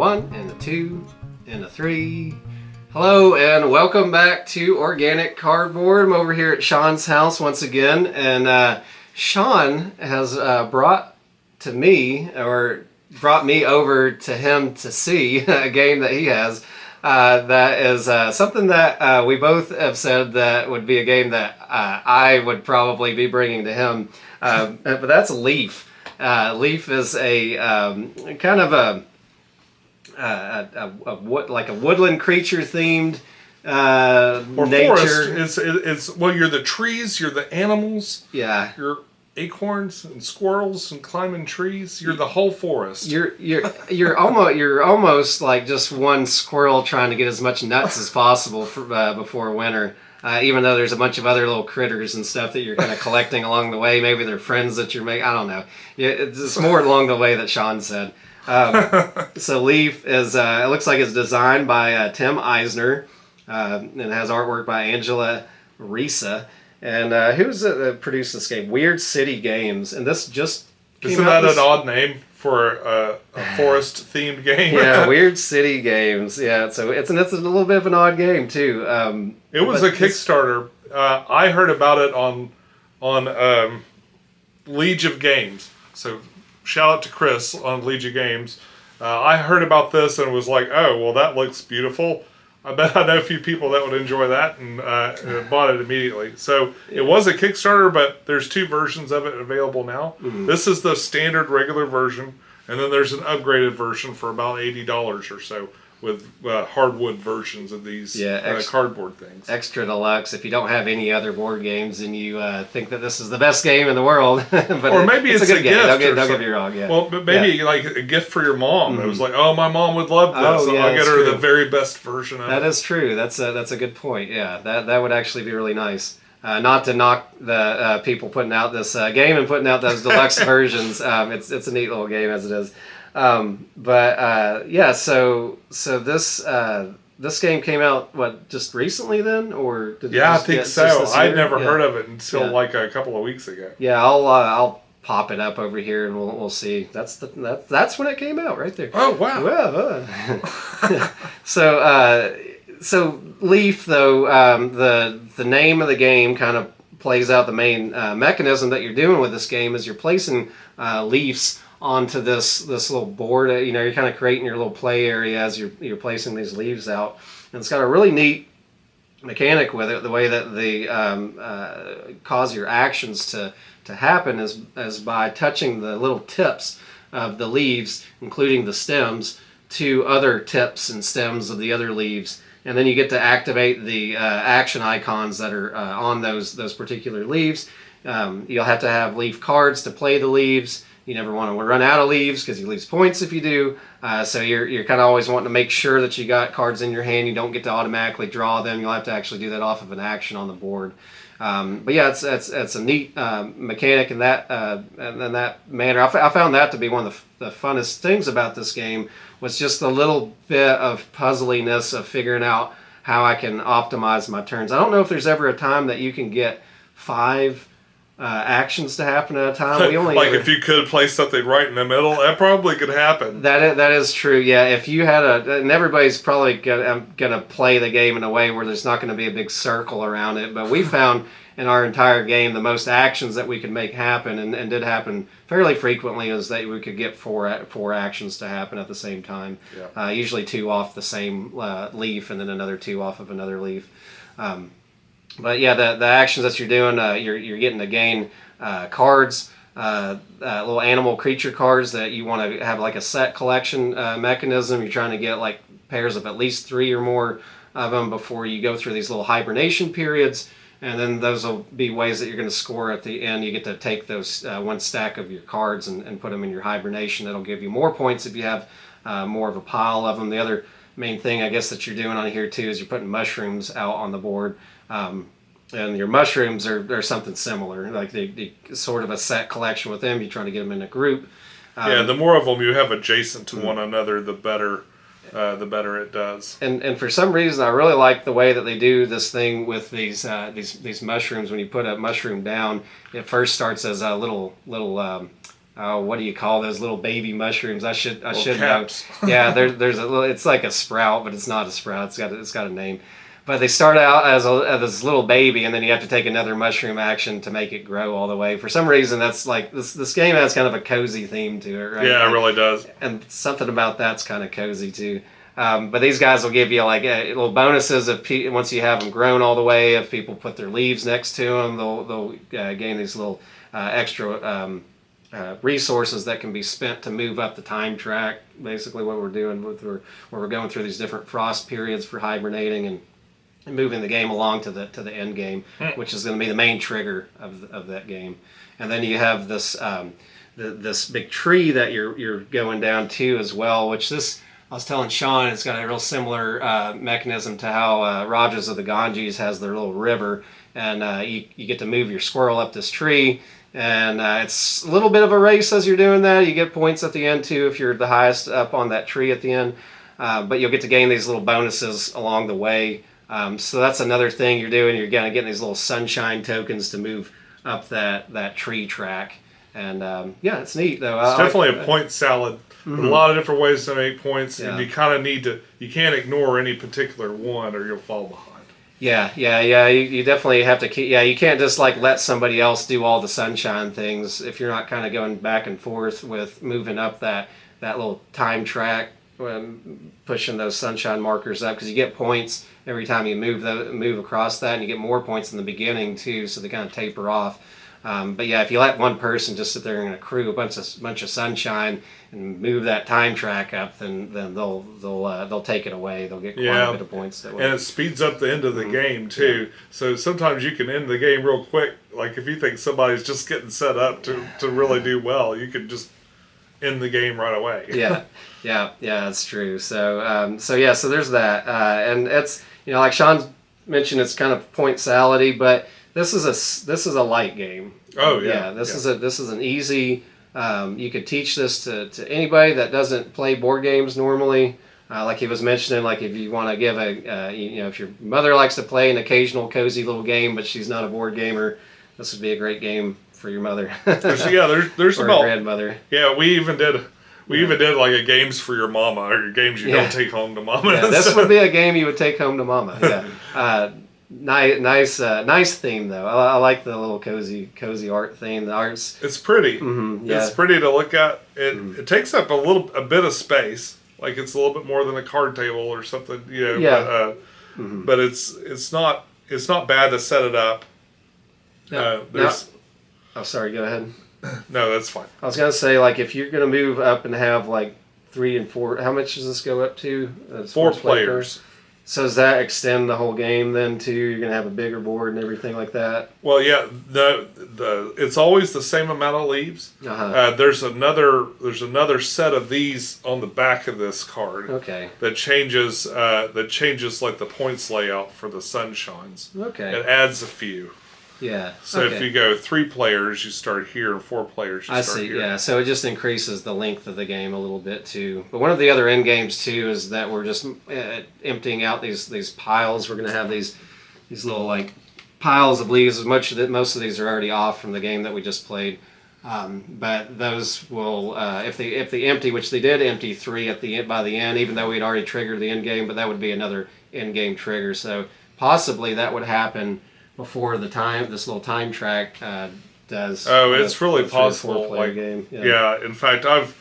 one, and a two, and a three. Hello, and welcome back to Organic Cardboard. I'm over here at Sean's house once again, and Sean has brought me over to him to see a game that he has. That is something that we both have said that would be a game that I would probably be bringing to him. But that's Leaf. Leaf is a kind of a woodland creature themed or nature. Forest is well, you're the trees, you're the animals. Yeah. You're acorns and squirrels and climbing trees. You're the whole forest. You're almost like just one squirrel trying to get as much nuts as possible before winter. Even though there's a bunch of other little critters and stuff that you're kind of collecting along the way. Maybe they're friends that you're making. I don't know. It's more along the way that Sean said. So Leaf is, it looks like it's designed by Tim Eisner, and it has artwork by Angela Risa. And who's produced this game? Weird City Games. And this just came Isn't out that an odd name for a forest-themed game? Yeah, Weird City Games. Yeah, so it's a little bit of an odd game too. It was a Kickstarter. I heard about it on Legion of Games. So shout out to Chris on Legion of Games. I heard about this and was like, oh, well, that looks beautiful. I bet I know a few people that would enjoy that and bought it immediately. So it was a Kickstarter, but there's two versions of it available now. Mm-hmm. This is the standard regular version, and then there's an upgraded version for about $80 or so with hardwood versions of these cardboard things. Extra deluxe. If you don't have any other board games and you think that this is the best game in the world, but or maybe it's a good game. Gift. Don't get me wrong. Yeah. Well, but maybe like a gift for your mom. Mm-hmm. It was like, oh, my mom would love this. So I'll get her the very best version of it. That is true. That's a good point. Yeah, that would actually be really nice. Not to knock the people putting out this game and putting out those deluxe versions. It's a neat little game as it is. So this game came out just recently then, or did I think so. I'd never heard of it until like a couple of weeks ago. Yeah, I'll pop it up over here and we'll see. That's when it came out right there. Oh wow! Yeah. So Leaf though, the name of the game kind of plays out the main mechanism that you're doing with this game is you're placing leaves onto this little board. You're kind of creating your little play area as you're placing these leaves out, and it's got a really neat mechanic with it. The way that they cause your actions to happen is by touching the little tips of the leaves, including the stems, to other tips and stems of the other leaves, and then you get to activate the action icons that are on those particular leaves. You'll have to have leaf cards to play the leaves. You never want to run out of leaves because you lose points if you do. So you're kind of always wanting to make sure that you got cards in your hand. You don't get to automatically draw them. You'll have to actually do that off of an action on the board. But yeah, it's a neat mechanic in that manner. I found that to be one of the funnest things about this game was just the little bit of puzzliness of figuring out how I can optimize my turns. I don't know if there's ever a time that you can get 5 actions to happen at a time. We only if you could place something right in the middle, that probably could happen. That is true. Yeah, if you had and everybody's probably gonna play the game in a way where there's not going to be a big circle around it. But we found in our entire game the most actions that we could make happen and did happen fairly frequently is that we could get four actions to happen at the same time. Yeah. Usually 2 off the same leaf and then another 2 off of another leaf. But yeah, the actions that you're doing, you're getting to gain cards, little animal creature cards that you want to have like a set collection mechanism. You're trying to get like pairs of at least 3 or more of them before you go through these little hibernation periods. And then those will be ways that you're going to score at the end. You get to take those one stack of your cards and put them in your hibernation. That'll give you more points if you have more of a pile of them. The other main thing I guess that you're doing on here too is you're putting mushrooms out on the board. And your mushrooms are something similar, like they sort of a set collection with them. You're trying to get them in a group. The more of them you have adjacent to one another, the better it does. And for some reason, I really like the way that they do this thing with these mushrooms. When you put a mushroom down, it first starts as a little what do you call those little baby mushrooms? I should know. Caps. Yeah, there's a little. It's like a sprout, but it's not a sprout. It's got a name. But they start out as this little baby, and then you have to take another mushroom action to make it grow all the way. For some reason, that's like this game has kind of a cozy theme to it, right? Yeah, it really does. And something about that's kind of cozy too. But these guys will give you like little bonuses if once you have them grown all the way. If people put their leaves next to them, they'll gain these little extra resources that can be spent to move up the time track. Basically, what we're doing where we're going through these different frost periods for hibernating and moving the game along to the end game, which is going to be the main trigger of that game. And then you have this this big tree that you're going down to as well, which I was telling Sean, it's got a real similar mechanism to how Rajas of the Ganges has their little river, and you get to move your squirrel up this tree, and it's a little bit of a race as you're doing that. You get points at the end too if you're the highest up on that tree at the end, but you'll get to gain these little bonuses along the way. So that's another thing you're doing. You're kind of getting these little sunshine tokens to move up that tree track. And yeah, it's neat though. It's definitely a point salad. Mm-hmm. A lot of different ways to make points, Yeah. and you kind of you can't ignore any particular one or you'll fall behind. Yeah. You definitely have to keep. Yeah, you can't just like let somebody else do all the sunshine things if you're not kind of going back and forth with moving up that little time track, pushing those sunshine markers up, because you get points every time you move across that, and you get more points in the beginning too, so they kind of taper off. But yeah, if you let one person just sit there and accrue a bunch of sunshine and move that time track up, then they'll take it away. They'll get quite a bit of points that way. And it speeds up the end of the game too. Yeah. So sometimes you can end the game real quick. Like if you think somebody's just getting set up to really do well, you can just end the game right away. yeah, that's true. So so there's that, and it's like Sean mentioned, it's kind of point salady, but this is a light game. Oh yeah. This is an easy. You could teach this to anybody that doesn't play board games normally. Like he was mentioning, like if you want to give if your mother likes to play an occasional cozy little game, but she's not a board gamer, this would be a great game for your mother. There's or about grandmother. Yeah, we even did like a games for your mama, or your games you don't take home to mama. Yeah, this would be a game you would take home to mama. Yeah. Nice theme though. I like the little cozy art theme. The art's it's pretty. Mm-hmm, yeah. It's pretty to look at. It takes up a bit of space. Like it's a little bit more than a card table or something. Yeah. But it's not bad to set it up. Oh, sorry. Go ahead. No, that's fine. I was gonna say, like, if you're gonna move up and have like 3 and 4, how much does this go up to? 4 players. So does that extend the whole game then too? You're gonna have a bigger board and everything like that. Well, yeah. It's always the same amount of leaves. There's another set of these on the back of this card. Okay. That changes like the points layout for the sunshines. Okay. It adds a few. Yeah. So if you go 3 players, you start here, and 4 players, you start here. Yeah. So it just increases the length of the game a little bit too. But one of the other end games too is that we're just emptying out these piles. We're going to have these little like piles of leaves. Most of these are already off from the game that we just played. But those will, if they empty, which they did empty 3 by the end, even though we'd already triggered the end game, but that would be another end game trigger. So possibly that would happen before this little time track does. Oh, it's really possible. Game. Yeah. In fact, I've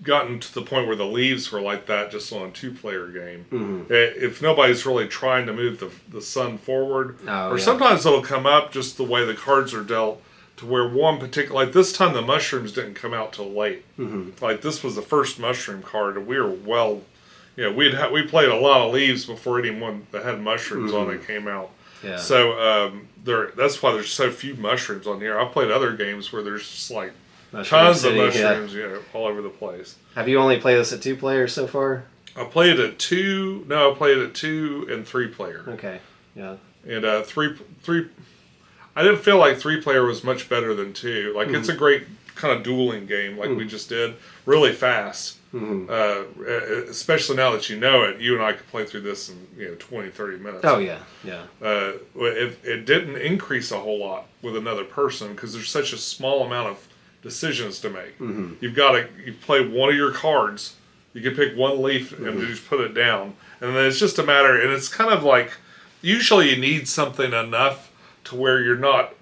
gotten to the point where the leaves were like that just on a 2-player game. Mm-hmm. If nobody's really trying to move the sun forward, sometimes it'll come up just the way the cards are dealt, to where one particular, like this time the mushrooms didn't come out till late. Mm-hmm. Like this was the first mushroom card, and we were we played a lot of leaves before anyone that had mushrooms on it came out. Yeah. So that's why there's so few mushrooms on here. I've played other games where there's just like Mushroom tons City, of mushrooms, all over the place. Have you only played this at 2 players so far? I played it at 2. No, I played it at 2 and 3 player. Okay. Yeah. And 3. I didn't feel like 3 player was much better than 2. Like it's a great kind of dueling game, like we just did, really fast. Mm-hmm. Especially now that you know it, you and I could play through this in 20, 30 minutes. Oh yeah. It didn't increase a whole lot with another person because there's such a small amount of decisions to make. Mm-hmm. You play one of your cards. You can pick one leaf and just put it down, and then it's just a matter. And it's kind of like usually you need something enough to where you're not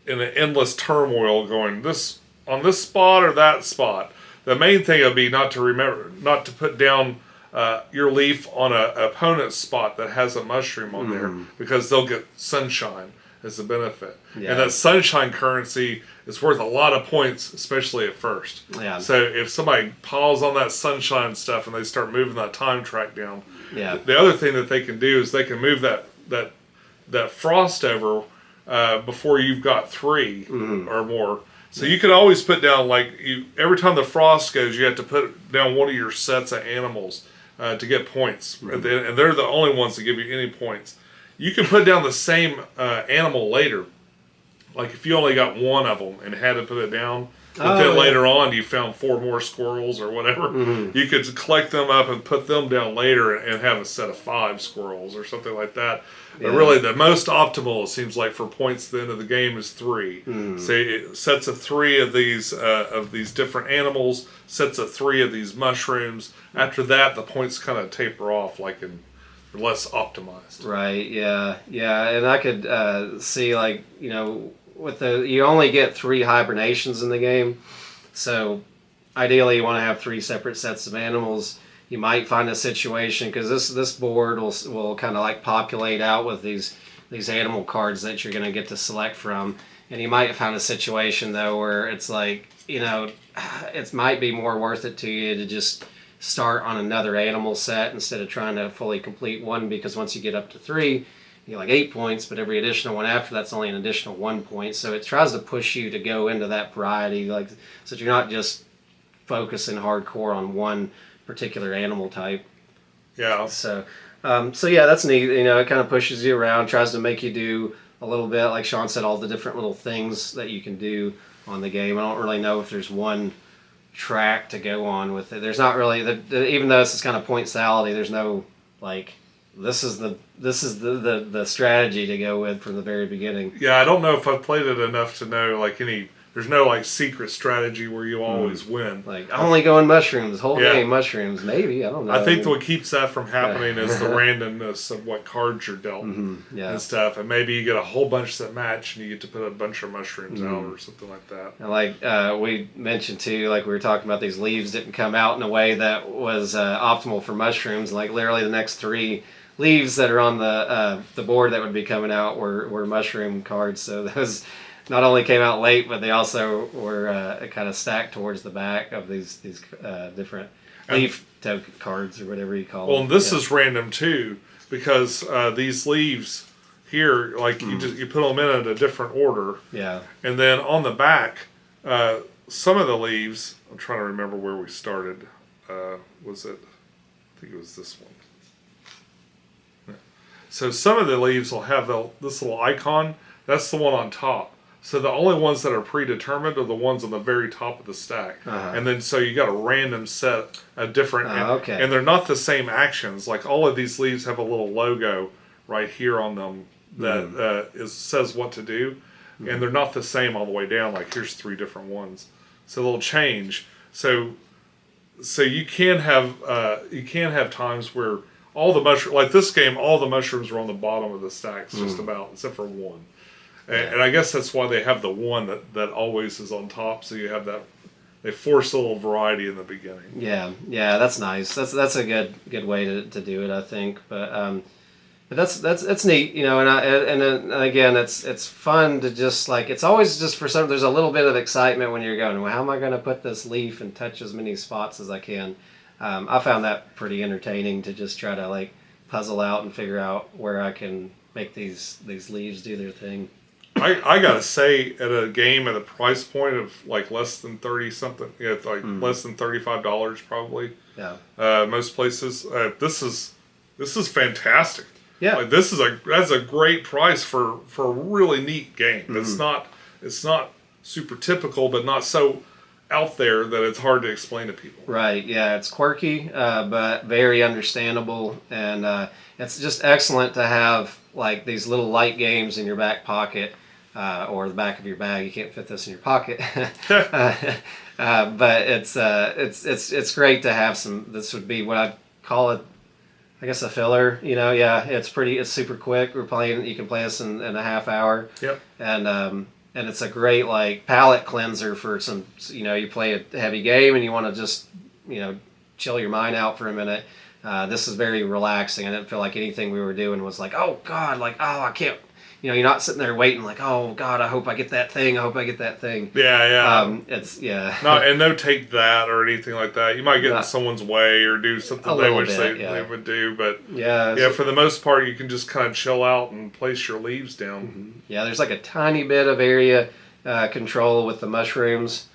in an endless turmoil going this on this spot or that spot. The main thing would be not to put down your leaf on an opponent's spot that has a mushroom on there, because they'll get sunshine as a benefit. Yeah. And that sunshine currency is worth a lot of points, especially at first. Yeah. So if somebody piles on that sunshine stuff and they start moving that time track down, the other thing that they can do is they can move that frost over before you've got 3 or more. So you can always put down, every time the frost goes, you have to put down one of your sets of animals to get points. And they're the only ones that give you any points. You can put down the same animal later. Like if you only got one of them and had to put it down, but then later on you found 4 more squirrels or whatever, you could collect them up and put them down later and have a set of 5 squirrels or something like that. But really the most optimal, it seems like, for points at the end of the game is 3. So sets of 3 of these different animals, sets of 3 of these mushrooms. After that, the points kind of taper off, less optimized. Right. Yeah. Yeah. And I could see, you only get 3 hibernations in the game, so ideally you want to have 3 separate sets of animals. You might find a situation, because this board will kind of populate out with these animal cards that you're going to get to select from, and you might find a situation though where it's it might be more worth it to you to just start on another animal set instead of trying to fully complete one, because once you get up to 3, you get 8 points, but every additional one after that's only an additional 1 point. So it tries to push you to go into that variety, so that you're not just focusing hardcore on one particular animal type. Yeah. So yeah, that's neat. It kind of pushes you around, tries to make you do a little bit, like Sean said, all the different little things that you can do on the game. I don't really know if there's one track to go on with it. There's not really, even though this is kind of point salady, there's no this is the strategy to go with from the very beginning. Yeah, I don't know if I've played it enough to know there's no secret strategy where you always win. Only going mushrooms, whole game mushrooms, maybe, I don't know. I think what keeps that from happening is the randomness of what cards you're dealt and stuff. And maybe you get a whole bunch that match and you get to put a bunch of mushrooms out or something like that. And we mentioned too, we were talking about, these leaves didn't come out in a way that was optimal for mushrooms. Literally the next 3 leaves that are on the board that would be coming out were mushroom cards. So those not only came out late, but they also were kind of stacked towards the back of these different leaf token cards or whatever you call them. Well, and this is random too, because these leaves here, you put them in a different order. Yeah. And then on the back, some of the leaves, I'm trying to remember where we started. I think it was this one. So some of the leaves will have this little icon. That's the one on top. So the only ones that are predetermined are the ones on the very top of the stack. And then so you got a random set of different, and they're not the same actions. All of these leaves have a little logo right here on them that says what to do, and they're not the same all the way down. Here's 3 different ones, so they'll change. So you can have times where all the mushrooms, this game, all the mushrooms are on the bottom of the stacks, just about, except for one. And I guess that's why they have the one that always is on top. So you have that. They force a little variety in the beginning. Yeah, that's nice. That's a good way to do it, I think. But that's neat, And again, it's fun to just it's always just for some. There's a little bit of excitement when you're going, well, how am I going to put this leaf and touch as many spots as I can? I found that pretty entertaining to just try to puzzle out and figure out where I can make these leaves do their thing. I gotta say, at a game at a price point of less than 30 something, less than $35 probably. Yeah. Most places, this is fantastic. Yeah. That's a great price for a really neat game. It's not super typical, but not so out there that it's hard to explain to people. Right. Yeah. It's quirky, but very understandable, and it's just excellent to have these little light games in your back pocket or the back of your bag. You can't fit this in your pocket. But it's great to have some. This would be what I'd call it, I guess, a filler. It's super quick. You can play this in a half hour. Yep. And it's a great like palate cleanser for some. You play a heavy game and you want to just chill your mind out for a minute. This is very relaxing. I didn't feel like anything we were doing was like, oh God, like, oh, I can't. You're not sitting there waiting like, oh God, I hope I get that thing. I hope I get that thing. Yeah. No take that or anything like that. You might get in someone's way or do something they wish they would do. But for the most part, you can just kind of chill out and place your leaves down. Mm-hmm. Yeah, there's like a tiny bit of area control with the mushrooms.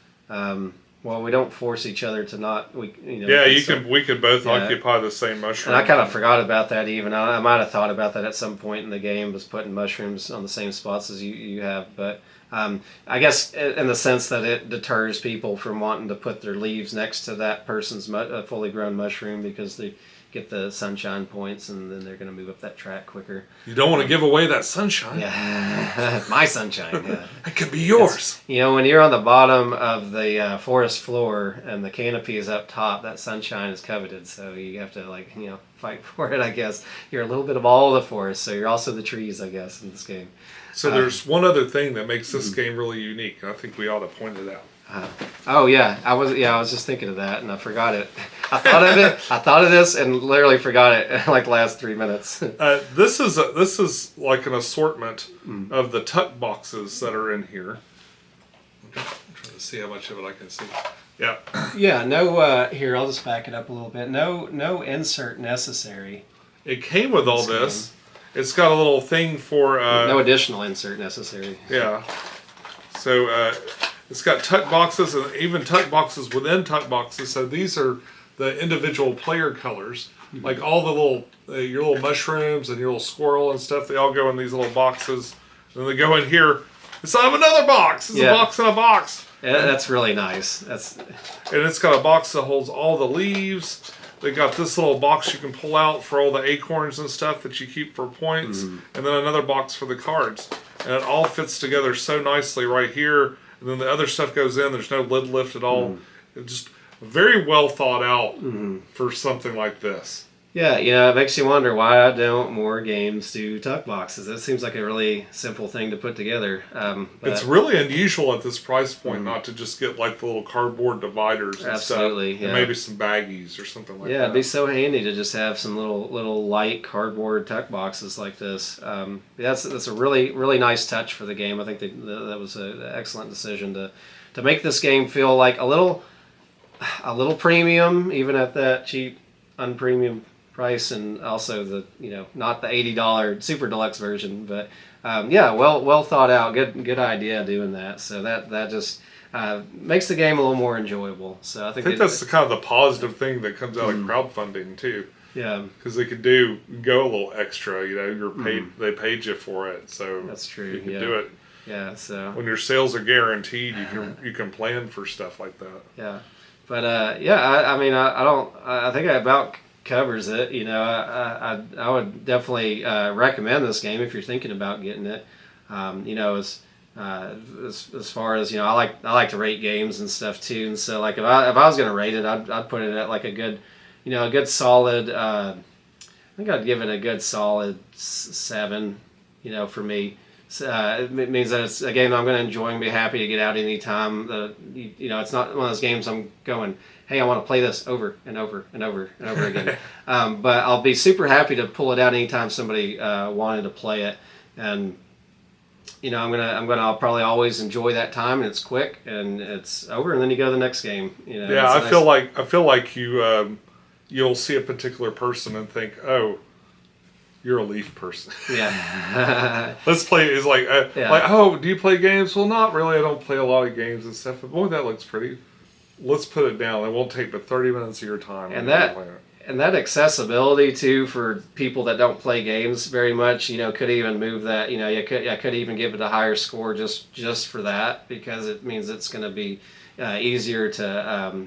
Well, we don't force each other to not. We could both occupy the same mushroom. And I kind of forgot about that. Even I might have thought about that at some point in the game, was putting mushrooms on the same spots as you have. But I guess in the sense that it deters people from wanting to put their leaves next to that person's fully grown mushroom, because they get the sunshine points, and then they're going to move up that track quicker. You don't want to give away that sunshine. Yeah, my sunshine. Yeah, it could be yours. When you're on the bottom of the forest floor and the canopy is up top, that sunshine is coveted. So you have to fight for it. I guess you're a little bit of all of the forest, so you're also the trees, I guess, in this game. So there's one other thing that makes this game really unique, and I think we ought to point it out. I was just thinking of that and I forgot it. I thought of this and literally forgot it like last 3 minutes. This is like an assortment of the tuck boxes that are in here. I'm trying to see how much of it I can see. Yeah. Yeah. No. Here, I'll just back it up a little bit. No insert necessary. It came with all this. It's got a little thing for no additional insert necessary. Yeah. So. It's got tuck boxes and even tuck boxes within tuck boxes. So these are the individual player colors. Mm-hmm. Like all the your little mushrooms and your little squirrel and stuff, they all go in these little boxes. And then they go in here. It's out of another box. It's a box in a box. Yeah, that's really nice. And it's got a box that holds all the leaves. They got this little box you can pull out for all the acorns and stuff that you keep for points. Mm-hmm. And then another box for the cards. And it all fits together so nicely right here. And then the other stuff goes in. There's no lid lift at all. It's just very well thought out for something like this. Yeah, it makes you wonder, why don't more games do tuck boxes? It seems like a really simple thing to put together. It's really unusual at this price point not to just get like the little cardboard dividers and absolutely, stuff. Yeah. And maybe some baggies or something like that. Yeah, it'd be so handy to just have some little light cardboard tuck boxes like this. That's a really, really nice touch for the game. I think that was an excellent decision to make this game feel like a little premium, even at that cheap, unpremium price, and also the not the $80 super deluxe version, but well thought out, good idea doing that. So that just makes the game a little more enjoyable. So I think that's the kind of the positive thing that comes out of crowdfunding too. Yeah, because they could go a little extra. You're paid. They paid you for it, so that's true. You can do it. Yeah. So when your sales are guaranteed, you can plan for stuff like that. Yeah, but I think I about covers it. I would definitely recommend this game if you're thinking about getting it. As far as I like to rate games and stuff too. And so like if I was gonna rate it, I'd put it at like a good solid. I think I'd give it a good solid 7. For me. It means that it's a game that I'm going to enjoy and be happy to get out anytime. It's not one of those games I'm going, hey, I want to play this over and over and over and over again. But I'll be super happy to pull it out anytime somebody wanted to play it. And I'll probably always enjoy that time, and it's quick and it's over, and then you go to the next game. Yeah, I feel like you'll see a particular person and think, oh, you're a Leaf person. Yeah. Let's play. It's like, oh, do you play games? Well, not really. I don't play a lot of games and stuff. But boy, that looks pretty. Let's put it down. It won't take but 30 minutes of your time. And that accessibility too for people that don't play games very much, could even move that. I could even give it a higher score just for that, because it means it's going to be easier to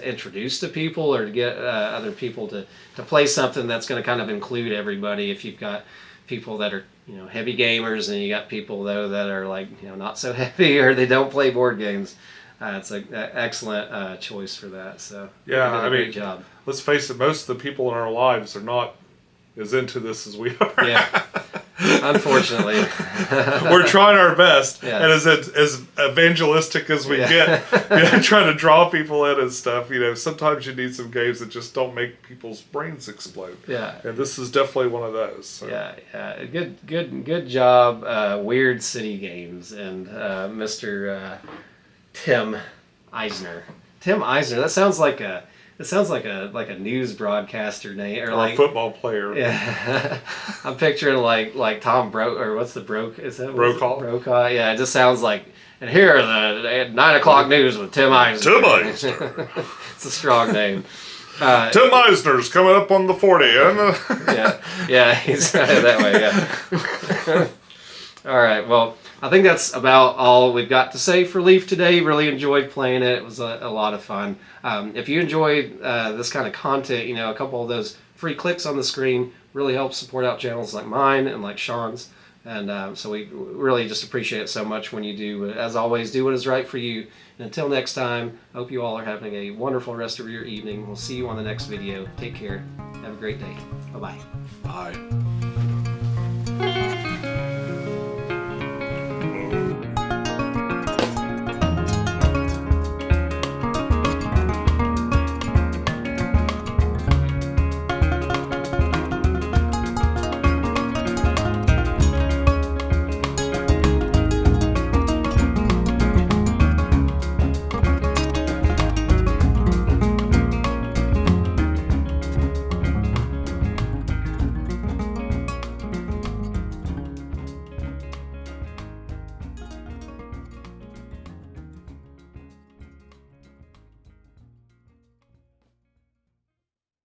introduce to people, or to get other people to play something that's going to kind of include everybody. If you've got people that are heavy gamers, and you got people though that are like not so heavy, or they don't play board games. It's an excellent choice for that. So Yeah, you did a great job. Let's face it, most of the people in our lives are not as into this as we are. Yeah, unfortunately, we're trying our best, Yeah. and as evangelistic as we get, trying to draw people in and stuff. Sometimes you need some games that just don't make people's brains explode. Yeah, and this is definitely one of those. So. Yeah. Good job, Weird City Games, and Mr. Tim Eisner. Tim Eisner. That sounds like a news broadcaster name, or like a football player. Yeah, I'm picturing like Tom or what's the Is that Brokaw? Brokaw. Yeah, it just sounds like. And here are the 9 o'clock news with Tim Eisner. Tim Eisner. It's a strong name. Tim Eisner's coming up on the 40. Yeah, he's that way. Yeah. All right. Well, I think that's about all we've got to say for Leaf today. Really enjoyed playing it. It was a lot of fun. If you enjoyed this kind of content, a couple of those free clicks on the screen really help support out channels like mine and like Sean's. And so we really just appreciate it so much when you do. As always, do what is right for you. And until next time, I hope you all are having a wonderful rest of your evening. We'll see you on the next video. Take care. Have a great day. Bye-bye. Bye.